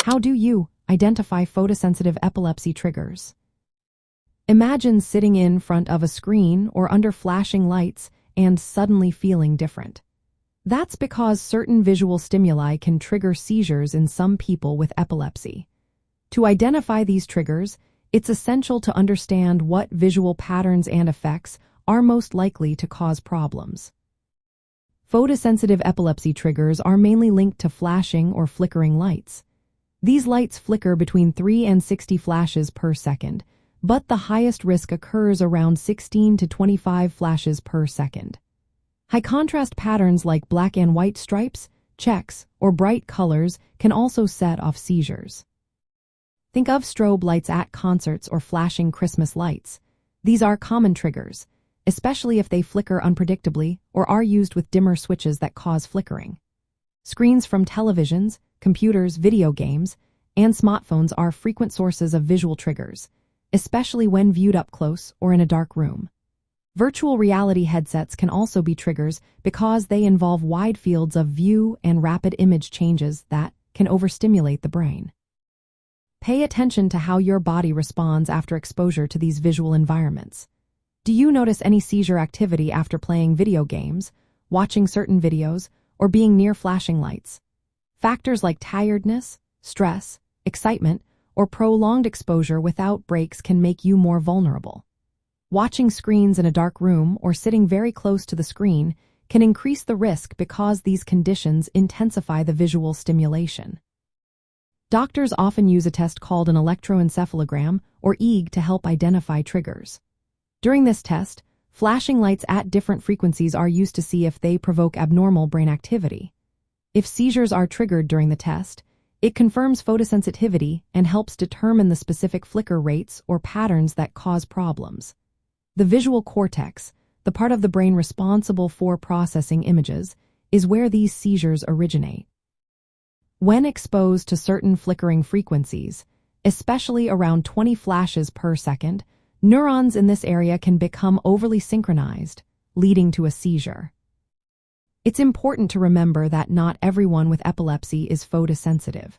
How do you identify photosensitive epilepsy triggers? Imagine sitting in front of a screen or under flashing lights and suddenly feeling different. That's because certain visual stimuli can trigger seizures in some people with epilepsy. To identify these triggers, it's essential to understand what visual patterns and effects are most likely to cause problems. Photosensitive epilepsy triggers are mainly linked to flashing or flickering lights. These lights flicker between 3 and 60 flashes per second, but the highest risk occurs around 16 to 25 flashes per second. High contrast patterns like black and white stripes, checks, or bright colors can also set off seizures. Think of strobe lights at concerts or flashing Christmas lights. These are common triggers, especially if they flicker unpredictably or are used with dimmer switches that cause flickering. Screens from televisions, computers, video games, and smartphones are frequent sources of visual triggers, especially when viewed up close or in a dark room. Virtual reality headsets can also be triggers because they involve wide fields of view and rapid image changes that can overstimulate the brain. Pay attention to how your body responds after exposure to these visual environments. Do you notice any seizure activity after playing video games, watching certain videos, or being near flashing lights? Factors like tiredness, stress, excitement, or prolonged exposure without breaks can make you more vulnerable. Watching screens in a dark room or sitting very close to the screen can increase the risk because these conditions intensify the visual stimulation. Doctors often use a test called an electroencephalogram or EEG to help identify triggers. During this test, flashing lights at different frequencies are used to see if they provoke abnormal brain activity. If seizures are triggered during the test, it confirms photosensitivity and helps determine the specific flicker rates or patterns that cause problems. The visual cortex, the part of the brain responsible for processing images, is where these seizures originate. When exposed to certain flickering frequencies, especially around 20 flashes per second, neurons in this area can become overly synchronized, leading to a seizure. It's important to remember that not everyone with epilepsy is photosensitive.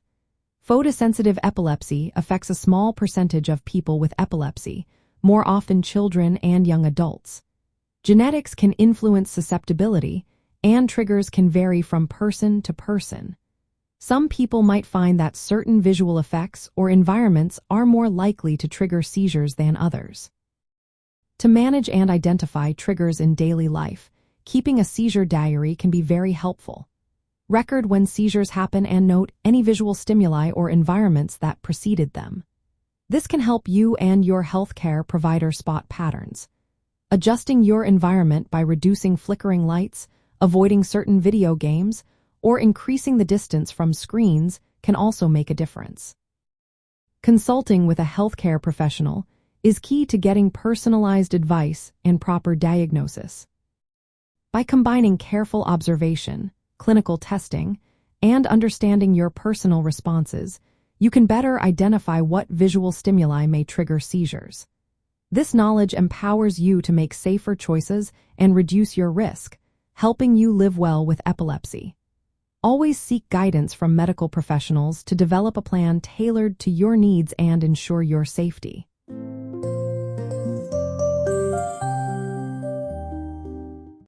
Photosensitive epilepsy affects a small percentage of people with epilepsy, more often children and young adults. Genetics can influence susceptibility, and triggers can vary from person to person. Some people might find that certain visual effects or environments are more likely to trigger seizures than others. To manage and identify triggers in daily life, keeping a seizure diary can be very helpful. Record when seizures happen and note any visual stimuli or environments that preceded them. This can help you and your healthcare provider spot patterns. Adjusting your environment by reducing flickering lights, avoiding certain video games, or increasing the distance from screens can also make a difference. Consulting with a healthcare professional is key to getting personalized advice and proper diagnosis. By combining careful observation, clinical testing, and understanding your personal responses, you can better identify what visual stimuli may trigger seizures. This knowledge empowers you to make safer choices and reduce your risk, helping you live well with epilepsy. Always seek guidance from medical professionals to develop a plan tailored to your needs and ensure your safety.